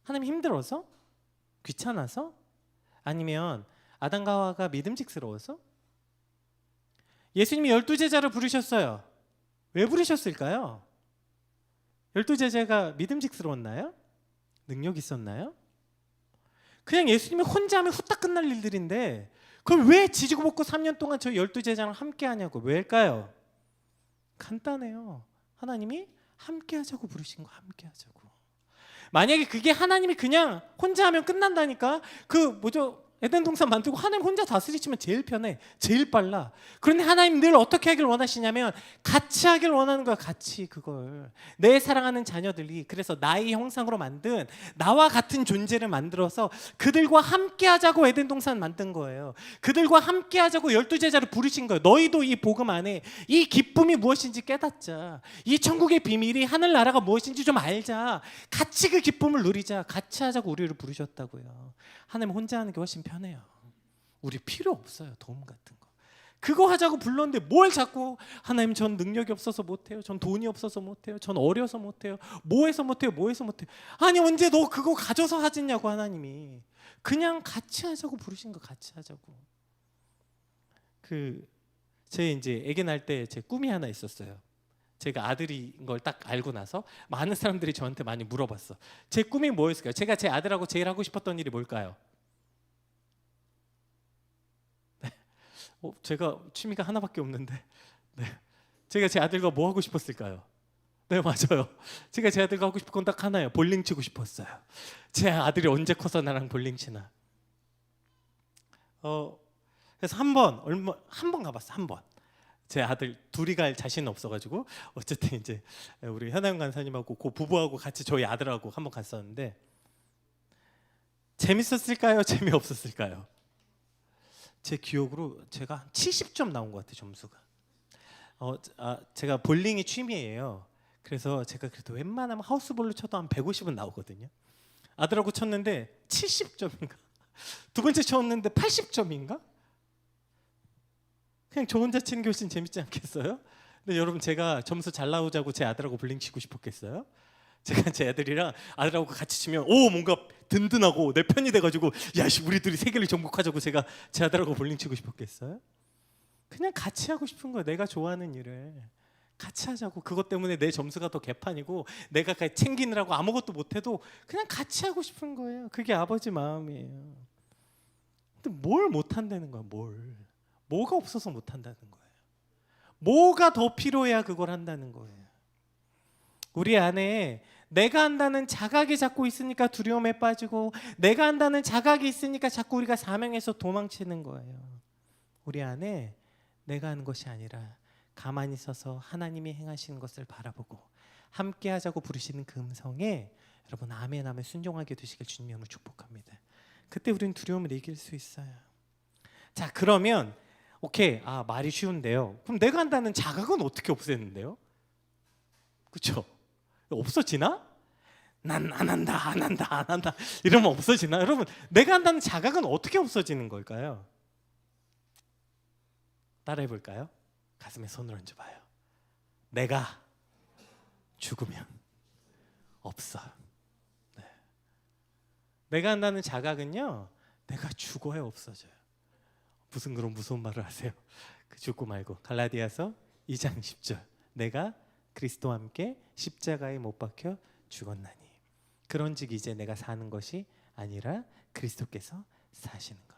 하나님 힘들어서? 귀찮아서? 아니면 아담과 하와가 믿음직스러워서? 예수님이 12제자를 부르셨어요. 왜 부르셨을까요? 12제자가 믿음직스러웠나요? 능력 있었나요? 그냥 예수님이 혼자 하면 후딱 끝날 일들인데 그럼 왜 지지고 볶고 3년 동안 저 12제자랑 함께 하냐고. 왜일까요? 간단해요. 하나님이 함께 하자고 부르신 거, 함께 하자고. 만약에 그게 하나님이 그냥 혼자 하면 끝난다니까, 에덴 동산 만들고 하나님 혼자 다스리시면 제일 편해, 제일 빨라. 그런데 하나님 늘 어떻게 하길 원하시냐면 같이 하길 원하는 거야. 같이. 그걸 내 사랑하는 자녀들이, 그래서 나의 형상으로 만든 나와 같은 존재를 만들어서 그들과 함께 하자고 에덴 동산 만든 거예요. 그들과 함께 하자고 12제자를 부르신 거예요. 너희도 이 복음 안에 이 기쁨이 무엇인지 깨닫자. 이 천국의 비밀이, 하늘나라가 무엇인지 좀 알자. 같이 그 기쁨을 누리자. 같이 하자고 우리를 부르셨다고요. 하나님 혼자 하는 게 훨씬 편해요. 우리 필요 없어요. 도움 같은 거. 그거 하자고 불렀는데 뭘 자꾸 하나님, 전 능력이 없어서 못해요. 전 돈이 없어서 못해요. 전 어려서 못해요. 뭐해서 못해요. 뭐해서 못해요. 아니, 언제 너 그거 가져서 하겠냐고. 하나님이 그냥 같이 하자고 부르신 거, 같이 하자고. 제 이제 아기 낳을 때 제 꿈이 하나 있었어요. 제가 아들인 걸 딱 알고 나서 많은 사람들이 저한테 많이 물어봤어. 제 꿈이 뭐였을까요? 제가 제 아들하고 제일 하고 싶었던 일이 뭘까요? 네. 제가 취미가 하나밖에 없는데, 네. 제가 제 아들과 뭐 하고 싶었을까요? 네, 맞아요. 제가 제 아들과 하고 싶은 건 딱 하나예요. 볼링 치고 싶었어요. 제 아들이 언제 커서 나랑 볼링 치나. 그래서 한 번 가봤어. 한 번. 제 아들 둘이 갈 자신은 없어가지고 어쨌든 이제 우리 현아영 간사님하고 그 부부하고 같이 저희 아들하고 한번 갔었는데, 재밌었을까요? 재미없었을까요? 제 기억으로 제가 한 70점 나온 것 같아요, 점수가. 제가 볼링이 취미예요. 그래서 제가 그래도 웬만하면 하우스볼로 쳐도 한 150은 나오거든요. 아들하고 쳤는데 70점인가? 두 번째 쳤는데 80점인가? 그냥 저 혼자 치는 게 훨씬 재밌지 않겠어요? 근데 여러분, 제가 점수 잘 나오자고 제 아들하고 볼링 치고 싶었겠어요? 제가 제 아들이랑 아들하고 같이 치면 뭔가 든든하고 내 편이 돼가지고 우리 둘이 세계를 정복하자고 제가 제 아들하고 볼링 치고 싶었겠어요? 그냥 같이 하고 싶은 거예요. 내가 좋아하는 일을 같이 하자고. 그것 때문에 내 점수가 더 개판이고 내가 챙기느라고 아무것도 못해도 그냥 같이 하고 싶은 거예요. 그게 아버지 마음이에요. 근데 뭘 못한다는 거야. 뭐가 없어서 못한다는 거예요. 뭐가 더 필요해야 그걸 한다는 거예요. 우리 안에 내가 한다는 자각이 자꾸 있으니까 두려움에 빠지고, 내가 한다는 자각이 있으니까 자꾸 우리가 사명에서 도망치는 거예요. 우리 안에 내가 하는 것이 아니라 가만히 서서 하나님이 행하시는 것을 바라보고 함께 하자고 부르시는 그 음성에 여러분 아멘 하며 순종하게 되시길 주님으로 축복합니다. 그때 우리는 두려움을 이길 수 있어요. 자, 그러면 오케이, 말이 쉬운데요. 그럼 내가 한다는 자각은 어떻게 없애는데요? 그렇죠? 없어지나? 난 안 한다 이러면 없어지나? 여러분, 내가 한다는 자각은 어떻게 없어지는 걸까요? 따라해 볼까요? 가슴에 손을 얹어봐요. 내가 죽으면 없어. 네. 내가 한다는 자각은요, 내가 죽어야 없어져요. 무슨 그런 무서운 말을 하세요? 죽고 말고. 갈라디아서 2장 10절. 내가 그리스도와 함께 십자가에 못 박혀 죽었나니 그런즉 이제 내가 사는 것이 아니라 그리스도께서 사시는 것.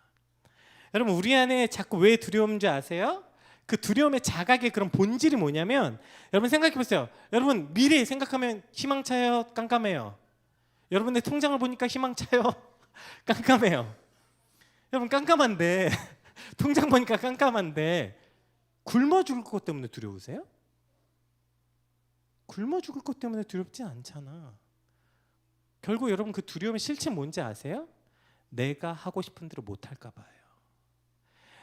여러분, 우리 안에 자꾸 왜 두려움인지 아세요? 그 두려움의 자각의 그런 본질이 뭐냐면, 여러분 생각해 보세요. 여러분 미래 생각하면 희망차요? 깜깜해요? 여러분의 통장을 보니까 희망차요? 깜깜해요? 여러분 깜깜한데 통장 보니까 깜깜한데 굶어 죽을 것 때문에 두려우세요? 굶어 죽을 것 때문에 두렵지 않잖아. 결국 여러분 그 두려움의 실체 뭔지 아세요? 내가 하고 싶은 대로 못 할까 봐요.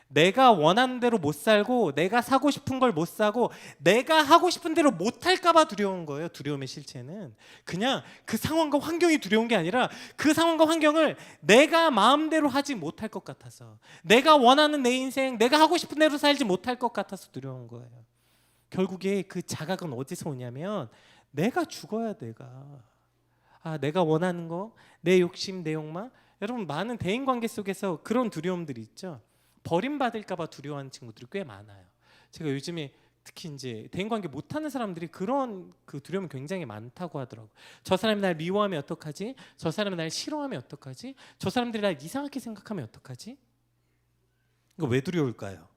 내가 원하는 대로 못 살고, 내가 사고 싶은 걸 못 사고, 내가 하고 싶은 대로 못 할까 봐 두려운 거예요. 두려움의 실체는 그냥 그 상황과 환경이 두려운 게 아니라 그 상황과 환경을 내가 마음대로 하지 못할 것 같아서, 내가 원하는 내 인생, 내가 하고 싶은 대로 살지 못할 것 같아서 두려운 거예요. 결국에 그 자각은 어디서 오냐면, 내가 죽어야 내가 원하는 거, 내 욕심, 내 욕망. 여러분 많은 대인관계 속에서 그런 두려움들이 있죠. 버림받을까 봐 두려워하는 친구들이 꽤 많아요. 제가 요즘에 특히 이제 대인관계 못하는 사람들이 그런 그 두려움이 굉장히 많다고 하더라고요. 저 사람이 날 미워하면 어떡하지? 저 사람이 날 싫어하면 어떡하지? 저 사람들이 날 이상하게 생각하면 어떡하지? 이거 왜 두려울까요?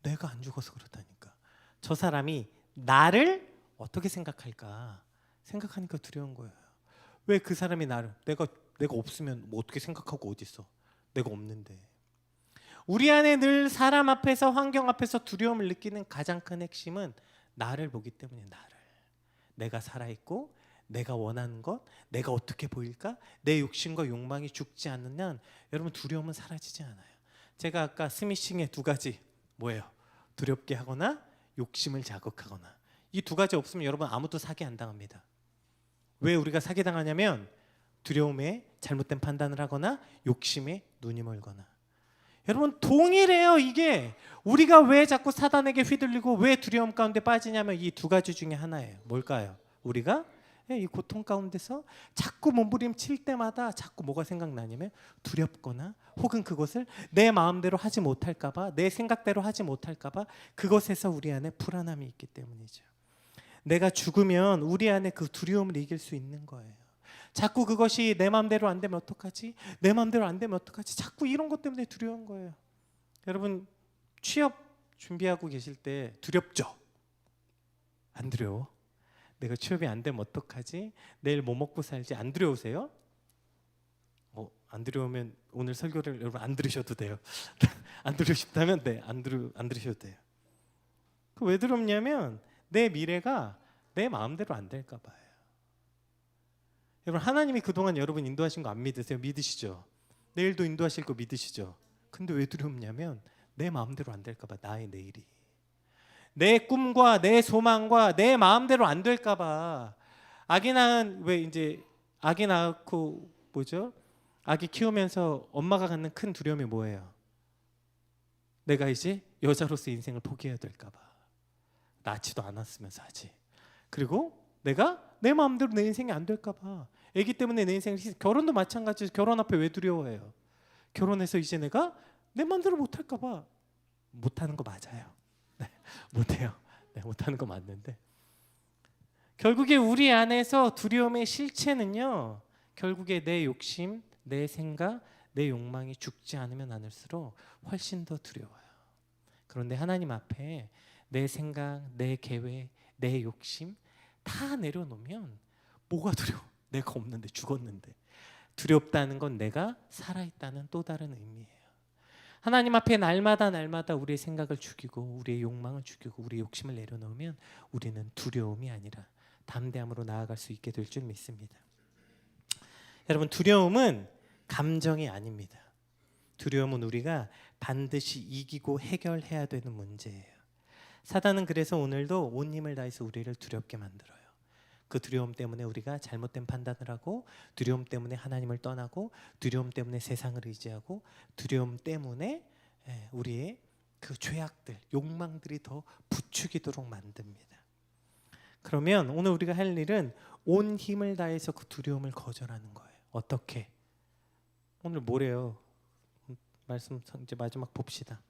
내가 안 죽어서 그렇다니까. 저 사람이 나를 어떻게 생각할까 생각하니까 두려운 거예요. 왜 그 사람이 나를, 내가 없으면 뭐 어떻게 생각하고 어디 있어? 내가 없는데. 우리 안에 늘 사람 앞에서, 환경 앞에서 두려움을 느끼는 가장 큰 핵심은 나를 보기 때문에. 내가 살아있고, 내가 원하는 것, 내가 어떻게 보일까, 내 욕심과 욕망이 죽지 않는 여러분 두려움은 사라지지 않아요. 제가 아까 스미싱의 두 가지 뭐예요? 두렵게 하거나 욕심을 자극하거나. 이 두 가지 없으면 여러분 아무도 사기 안 당합니다. 왜 우리가 사기 당하냐면 두려움에 잘못된 판단을 하거나 욕심에 눈이 멀거나. 여러분 동일해요. 이게 우리가 왜 자꾸 사단에게 휘둘리고 왜 두려움 가운데 빠지냐면 이 두 가지 중에 하나예요. 뭘까요? 우리가 이 고통 가운데서 자꾸 몸부림칠 때마다 자꾸 뭐가 생각나냐면 두렵거나, 혹은 그것을 내 마음대로 하지 못할까 봐, 내 생각대로 하지 못할까 봐, 그것에서 우리 안에 불안함이 있기 때문이죠. 내가 죽으면 우리 안에 그 두려움을 이길 수 있는 거예요. 자꾸 그것이 내 마음대로 안 되면 어떡하지? 내 마음대로 안 되면 어떡하지? 자꾸 이런 것 때문에 두려운 거예요. 여러분 취업 준비하고 계실 때 두렵죠? 안 두려워? 내가 취업이 안 되면 어떡하지? 내일 뭐 먹고 살지? 안 두려우세요? 안 두려우면 오늘 설교를 여러분 안 들으셔도 돼요. 안 들으셨다면 안 들으셔도 돼요. 왜 두렵냐면 내 미래가 내 마음대로 안 될까 봐요. 여러분 하나님이 그동안 여러분 인도하신 거 안 믿으세요? 믿으시죠? 내일도 인도하실 거 믿으시죠? 근데 왜 두렵냐면 내 마음대로 안 될까 봐. 나의 내일이 내 꿈과 내 소망과 내 마음대로 안 될까 봐. 아기 낳은 왜 이제 아기 낳고 뭐죠? 아기 키우면서 엄마가 갖는 큰 두려움이 뭐예요? 내가 이제 여자로서 인생을 포기해야 될까 봐. 낳지도 않았으면서 하지. 그리고 내가 내 마음대로 내 인생이 안 될까 봐. 아기 때문에 내 인생을 결혼도 마찬가지죠. 결혼 앞에 왜 두려워해요? 결혼해서 이제 내가 내 마음대로 못 할까 봐. 못하는 거 맞아요. 네, 못해요. 네, 못하는 거 맞는데 결국에 우리 안에서 두려움의 실체는요, 결국에 내 욕심, 내 생각, 내 욕망이 죽지 않으면 않을수록 훨씬 더 두려워요. 그런데 하나님 앞에 내 생각, 내 계획, 내 욕심 다 내려놓으면 뭐가 두려워? 내가 없는데, 죽었는데. 두렵다는 건 내가 살아있다는 또 다른 의미예요. 하나님 앞에 날마다 우리의 생각을 죽이고 우리의 욕망을 죽이고 우리의 욕심을 내려놓으면 우리는 두려움이 아니라 담대함으로 나아갈 수 있게 될 줄 믿습니다. 여러분, 두려움은 감정이 아닙니다. 두려움은 우리가 반드시 이기고 해결해야 되는 문제예요. 사단은 그래서 오늘도 온 힘을 다해서 우리를 두렵게 만들어요. 그 두려움 때문에 우리가 잘못된 판단을 하고, 두려움 때문에 하나님을 떠나고, 두려움 때문에 세상을 의지하고, 두려움 때문에 우리의 그 죄악들, 욕망들이 더 부추기도록 만듭니다. 그러면 오늘 우리가 할 일은 온 힘을 다해서 그 두려움을 거절하는 거예요. 어떻게? 오늘 뭐래요? 말씀 이제 마지막 봅시다.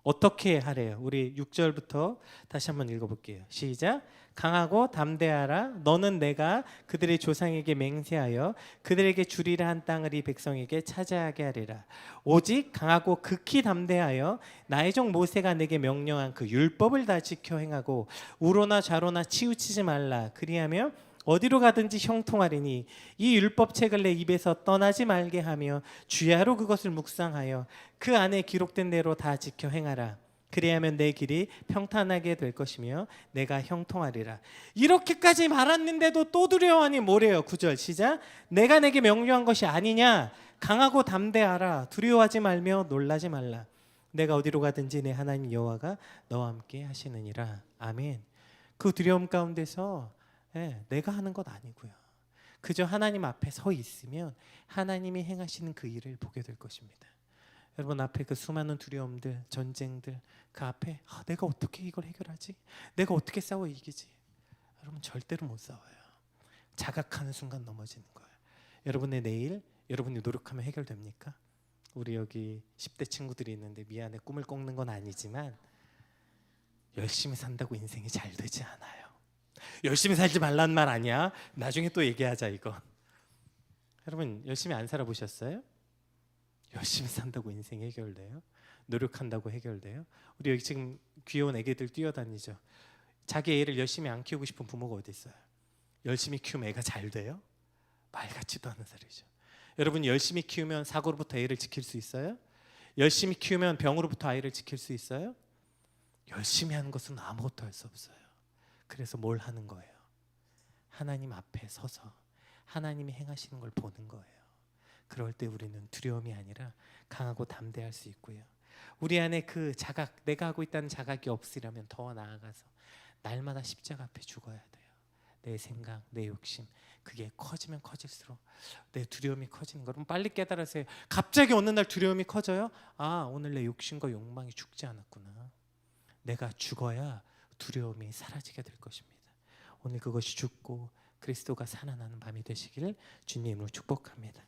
어떻게 하래요? 우리 6절부터 다시 한번 읽어볼게요. 시작. 강하고 담대하라. 너는 내가 그들의 조상에게 맹세하여 그들에게 주리라 한 땅을 이 백성에게 차지하게 하리라. 오직 강하고 극히 담대하여 나의 종 모세가 내게 명령한 그 율법을 다 지켜 행하고 우로나 좌로나 치우치지 말라. 그리하며 어디로 가든지 형통하리니 이 율법책을 내 입에서 떠나지 말게 하며 주야로 그것을 묵상하여 그 안에 기록된 대로 다 지켜 행하라. 그리하면 내 길이 평탄하게 될 것이며 내가 형통하리라. 이렇게까지 말했는데도 또 두려워하니 뭐래요? 9절 시작. 내가 내게 명령한 것이 아니냐? 강하고 담대하라. 두려워하지 말며 놀라지 말라. 내가 어디로 가든지 내 하나님 여호와가 너와 함께 하시느니라. 아멘. 그 두려움 가운데서 내가 하는 것 아니고요. 그저 하나님 앞에 서 있으면 하나님이 행하시는 그 일을 보게 될 것입니다. 여러분 앞에 그 수많은 두려움들, 전쟁들, 그 앞에 내가 어떻게 이걸 해결하지? 내가 어떻게 싸워 이기지? 여러분 절대로 못 싸워요. 자각하는 순간 넘어지는 거예요. 여러분의 내일, 여러분이 노력하면 해결됩니까? 우리 여기 10대 친구들이 있는데 미안해, 꿈을 꺾는 건 아니지만 열심히 산다고 인생이 잘 되지 않아요. 열심히 살지 말란 말 아니야. 나중에 또 얘기하자 이거. 여러분 열심히 안 살아보셨어요? 열심히 산다고 인생 해결돼요? 노력한다고 해결돼요? 우리 여기 지금 귀여운 애기들 뛰어다니죠. 자기 애를 열심히 안 키우고 싶은 부모가 어디 있어요? 열심히 키우면 애가 잘 돼요? 말 같지도 않은 소리죠. 여러분 열심히 키우면 사고로부터 애를 지킬 수 있어요? 열심히 키우면 병으로부터 아이를 지킬 수 있어요? 열심히 하는 것은 아무것도 할 수 없어요. 그래서 뭘 하는 거예요? 하나님 앞에 서서 하나님이 행하시는 걸 보는 거예요. 그럴 때 우리는 두려움이 아니라 강하고 담대할 수 있고요. 우리 안에 그 자각, 내가 하고 있다는 자각이 없으려면 더 나아가서 날마다 십자가 앞에 죽어야 돼요. 내 생각, 내 욕심, 그게 커지면 커질수록 내 두려움이 커지는 거를 빨리 깨달으세요. 갑자기 어느 날 두려움이 커져요? 오늘 내 욕심과 욕망이 죽지 않았구나. 내가 죽어야 두려움이 사라지게 될 것입니다. 오늘 그것이 죽고 그리스도가 살아나는 밤이 되시기를 주님으로 축복합니다.